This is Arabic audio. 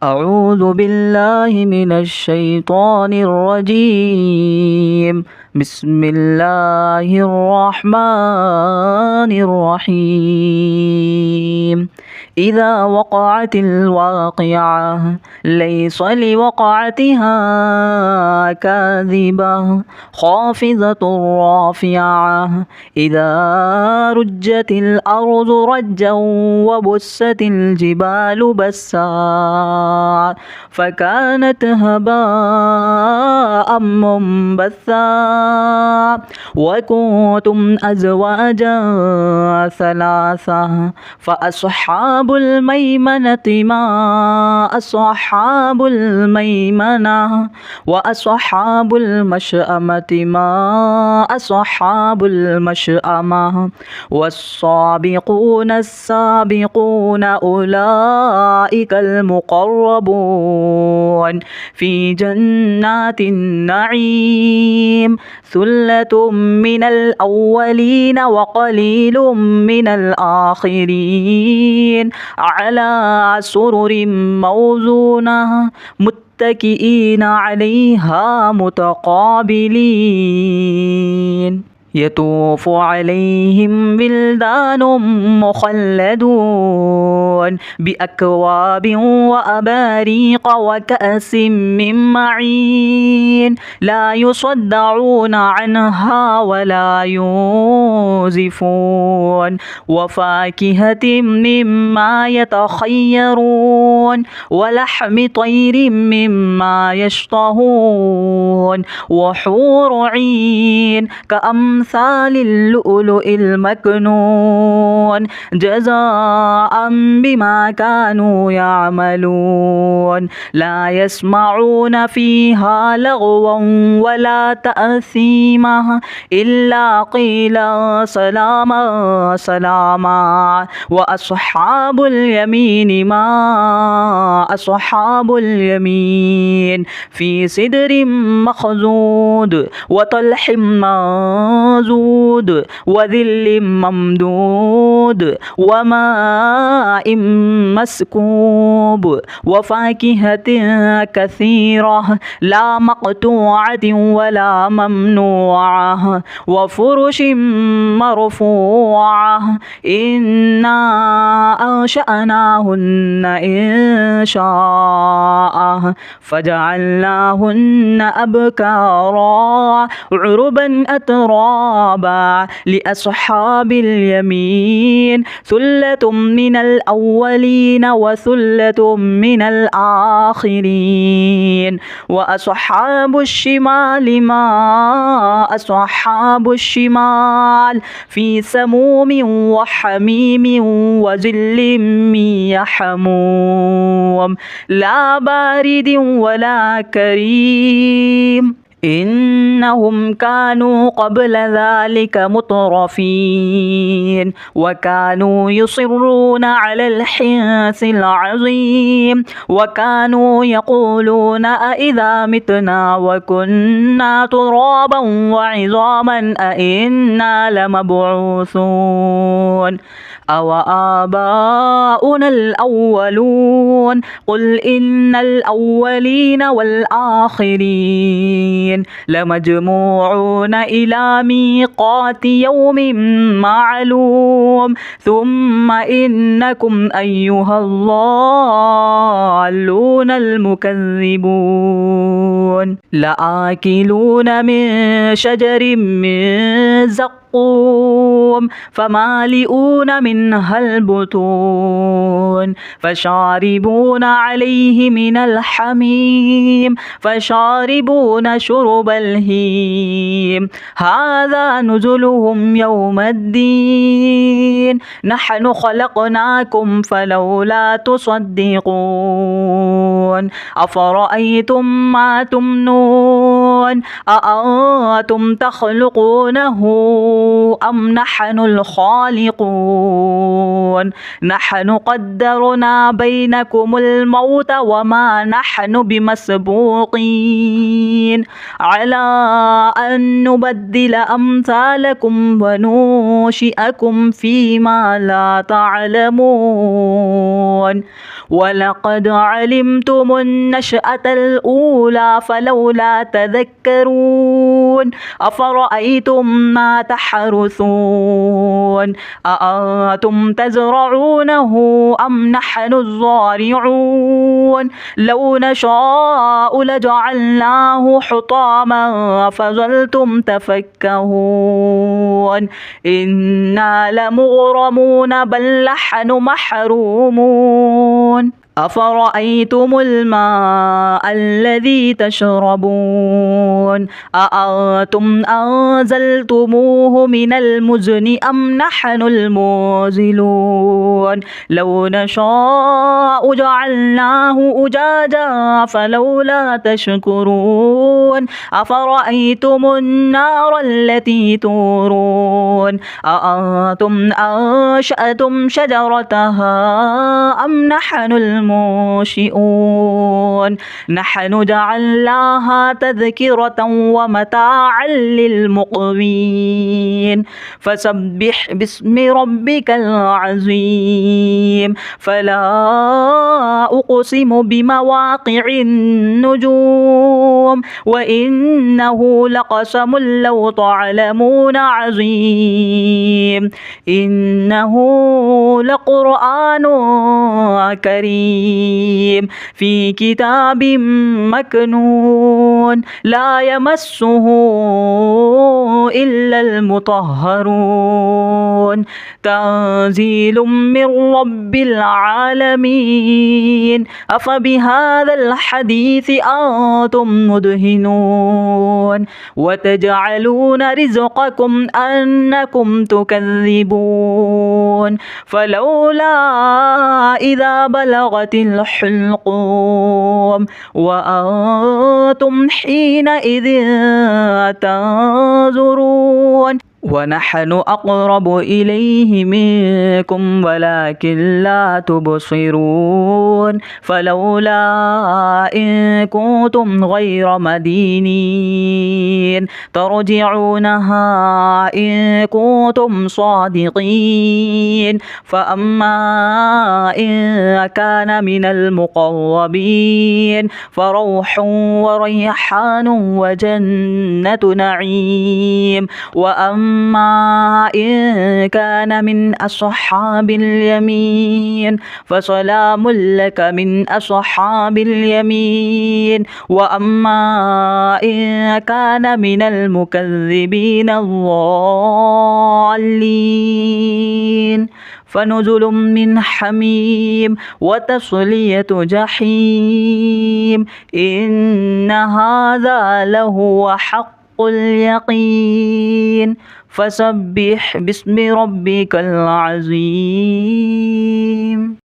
أعوذ بالله من الشيطان الرجيم. بسم الله الرحمن الرحيم. إذا وقعت الواقعة ليس لوقعتها كاذبة خافضة رافعة إذا رجت الأرض رجا وبست الجبال بسا فكانت هباء منبثا وكنتم أزواجا ثلاثة فأصحاب الميمنة ما أصحاب الميمنة وأصحاب المشأمة ما أصحاب المشأمة والسابقون السابقون أولئك المقربون في جنات النعيم ثلة من الأولين وقليل من الآخرين على سرر موزونة متكئين عليها متقابلين يطوف عليهم ولدان مخلدون بأكواب وأباريق وكأس من معين لا يصدعون عنها ولا ينزفون وفاكهة مما يتخيرون ولحم طير مما يشتهون وحور عين كأمثال اللؤلؤ المكنون جزاء بما كانوا يعملون لا يسمعون فيها لغوا ولا تأثيما إلا قيلا سلاما سلاما وأصحاب اليمين ما أصحاب اليمين في سدر مخضود وطلح منضود وذل ممدود وماء مسكوب وفاكهة كثيرة لا مقطوعة ولا ممنوعة وفرش مرفوعة إنا أنشأناهن إن شاء فجعلناهن أبكارا عربا أترابا لأصحاب اليمين ثلة من الأولين وثلة من الآخرين وأصحاب الشمال ما أصحاب الشمال في سموم وحميم وظل من يحموم لا بارد ولا كريم إنهم كانوا قبل ذلك مترفين وكانوا يصرون على الحنث العظيم وكانوا يقولون أإذا متنا وكنا ترابا وعظاما أإنا لمبعوثون أو آباؤنا الأولون قل إن الأولين والآخرين لمجموعون إلى ميقات يوم معلوم ثم إنكم أيها الضالون المكذبون لآكلون من شجر من زقوم فمالئون منها البطون فشاربون عليه من الحميم فشاربون شرب الهيم هذا نزلهم يوم الدين نحن خلقناكم فلولا تصدقون أفرأيتم ما تمنون أأنتم تخلقونه أم نحن الخالقون تنظرون نحن قدرنا بينكم الموت وما نحن بمسبوقين على أن نبدل أمثالكم وننشئكم فيما لا تعلمون ولقد علمتم النشأة الأولى فلولا تذكرون أفرأيتم ما تحرثون أأنتم تزرعونه أم نحن الزارعون لو نشاء لجعلناه حطاما فظلتم تفكهون إنا لمغرمون بل نحن محرومون أفرأيتم الماء الذي تشربون أأنتم أنزلتموه من المزن أم نحن المنزلون لو نشاء جعلناه أجاجا فلولا تشكرون أفرأيتم النار التي تورون أأنتم أنشأتم شجرتها أم نحن المنشئون نحن جعلناها تذكرة ومتاعا للمقوين فسبح باسم ربك العظيم فلا أقسم بمواقع النجوم وإنه لقسم لو تعلمون عظيم إنه لقرآن كريم في كتاب مكنون لا يمسه إلا المطهرون تنزيل من رب العالمين أفبهذا الحديث أنتم مدهنون وتجعلون رزقكم أنكم تكذبون فلولا إذا بلغت الحلقوم وأنتم حينئذ تنظرون ونحن أقرب إليه منكم ولكن لا تبصرون فلولا إن كنتم غير مدينين ترجعونها إن كنتم صادقين فأما إن كان من المقربين فروح وريحان وجنة نعيم وأما إن كان من أصحاب اليمين فسلام لك من أصحاب اليمين وأما إن كان من المكذبين الضالين فنزل من حميم وتصلية جحيم إن هذا لهو حق اليقين فسبح باسم ربك العظيم.